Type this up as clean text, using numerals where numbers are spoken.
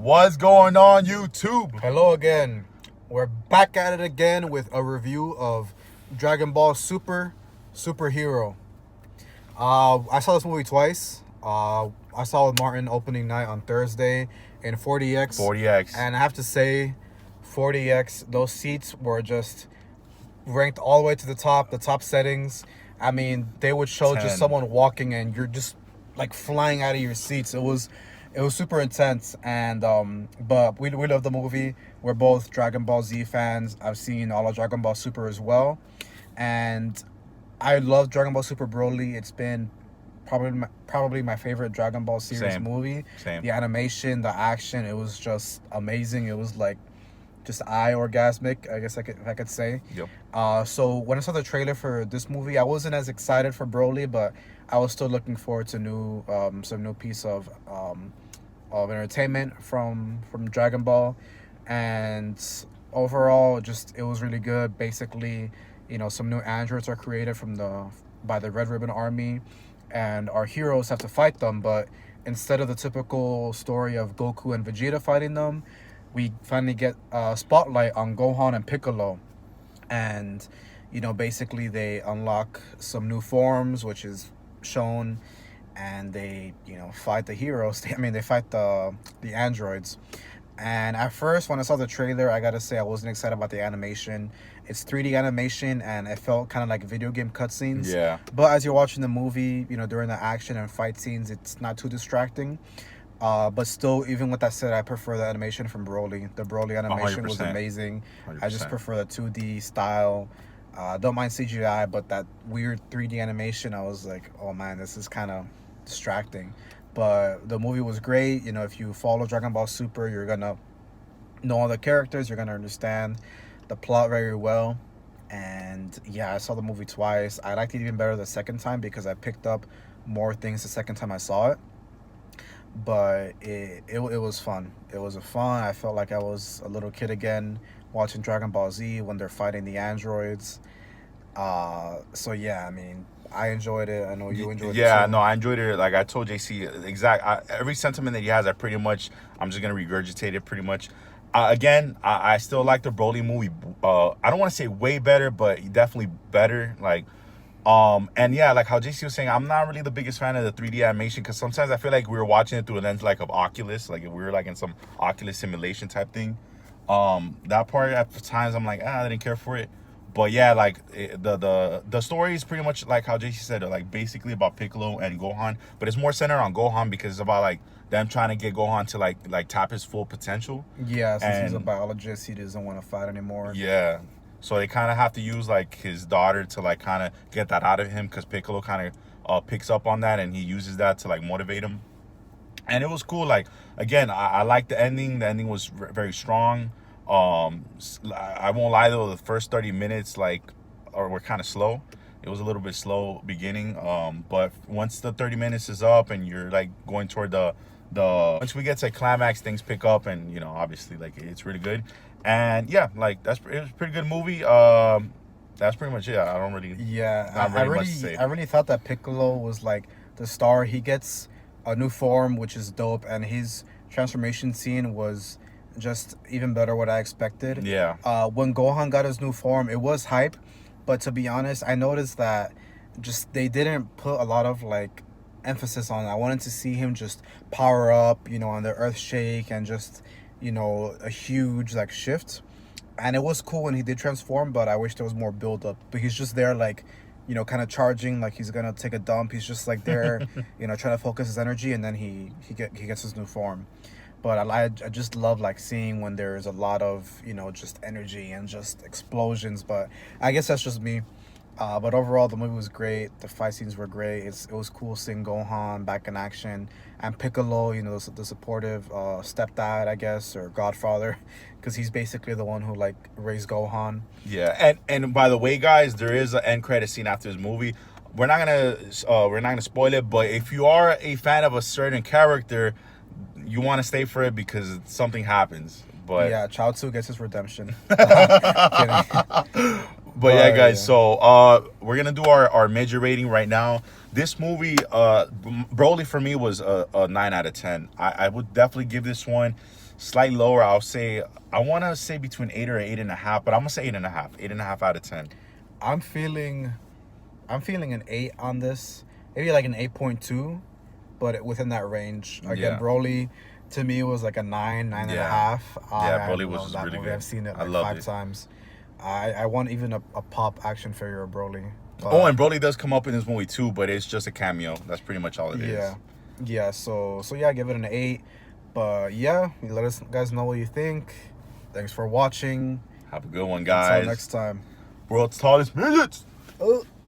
What's going on, YouTube? Hello again. We're back at it again with a review of Dragon Ball Superhero. I saw this movie twice. I saw it with Martin opening night on Thursday in 4DX. 4DX. And I have to say, 4DX, those seats were just ranked all the way to the top settings. I mean, they would show 10. just someone walking and you're just like flying out of your seats. It was super intense, and but we love the movie. We're both Dragon Ball Z fans. I've seen all of Dragon Ball Super as well, and I love Dragon Ball Super Broly. It's been probably my favorite Dragon Ball series movie. Same. The animation, the action, it was just amazing. It was like just eye orgasmic, I guess if I could say. Yep. So when I saw the trailer for this movie, I wasn't as excited for Broly, but I was still looking forward to some new piece of entertainment from Dragon Ball. And overall, just it was really good. Basically, some new androids are created by the Red Ribbon Army, and our heroes have to fight them. But instead of the typical story of Goku and Vegeta fighting them, we finally get a spotlight on Gohan and Piccolo. And basically they unlock some new forms, which is shown, and they fight the heroes. They fight the androids. And at first, when I saw the trailer, I gotta say I wasn't excited about the animation. It's 3D animation, and it felt kind of like video game cutscenes. Yeah. But as you're watching the movie, during the action and fight scenes, it's not too distracting. But still, even with that said, I prefer the animation from Broly. The Broly animation 100%. Was amazing. 100%. I just prefer the 2D style. Don't mind CGI, but that weird 3D animation, I was like, oh man, this is kind of distracting. But the movie was great. If you follow Dragon Ball Super, you're gonna know all the characters. You're gonna understand the plot very well. And yeah, I saw the movie twice. I liked it even better the second time because I picked up more things the second time I saw it. But it was fun. It was fun. I felt like I was a little kid again watching Dragon Ball Z when they're fighting the androids. So yeah, I enjoyed it. I know you enjoyed it. Yeah, too. no, I enjoyed it. Like I told JC, every sentiment that he has, I'm just gonna regurgitate it pretty much. Again, I still like the Broly movie. I don't want to say way better, but definitely better. And yeah, like how JC was saying, I'm not really the biggest fan of the 3D animation because sometimes I feel like we were watching it through the lens of Oculus, like if we were in some Oculus simulation type thing. That part at times I'm like, I didn't care for it. But yeah, the story is pretty much like how JC said, basically about Piccolo and Gohan, but it's more centered on Gohan because it's about them trying to get Gohan to like tap his full potential. Yeah, since he's a biologist, he doesn't want to fight anymore. Yeah. So they kind of have to use his daughter to kind of get that out of him because Piccolo kind of picks up on that and he uses that to motivate him. And it was cool. Again, I like the ending. The ending was very strong. I won't lie though, the first 30 minutes were kind of slow. It was a little bit slow beginning. But once the 30 minutes is up and you're going toward the once we get to climax, things pick up and obviously it's really good. And yeah, it was a pretty good movie. That's pretty much it. I don't really I really thought that Piccolo was the star. He gets a new form, which is dope, and his transformation scene was just even better what I expected. Yeah. When Gohan got his new form, it was hype, but to be honest, I noticed that just they didn't put a lot of emphasis on it. I wanted to see him just power up, on the earth shake and just a huge shift. And it was cool when he did transform, but I wish there was more build up. But he's just there kind of charging he's gonna take a dump. He's just there trying to focus his energy, and then he gets his new form. But I just love seeing when there's a lot of just energy and just explosions. But I guess that's just me. But overall, the movie was great. The fight scenes were great. It was cool seeing Gohan back in action, and Piccolo, the supportive stepdad, I guess, or godfather, because he's basically the one who raised Gohan. Yeah, and by the way, guys, there is an end credit scene after this movie. We're not gonna spoil it, but if you are a fan of a certain character, you want to stay for it because something happens. But yeah, Chaozu gets his redemption. But yeah, guys. yeah. So we're gonna do our major rating right now. This movie, Broly for me was a 9 out of 10. I would definitely give this one slightly lower. I want to say between 8 or 8.5, but I'm gonna say 8.5. 8.5 out of 10. I'm feeling an 8 on this. Maybe like an 8.2, but within that range. Again, Yeah. Broly to me was like a 9, 9.5. Yeah, Broly I was love that really movie. good. I've seen it I like loved 5 it. times. I want even a pop action figure of Broly. But, Oh, and Broly does come up in this movie too, but it's just a cameo. That's pretty much all it is. yeah. So yeah, give it an 8. But yeah, let us guys know what you think. Thanks for watching. Have a good one, guys. Until next time. World's tallest midgets. Oh.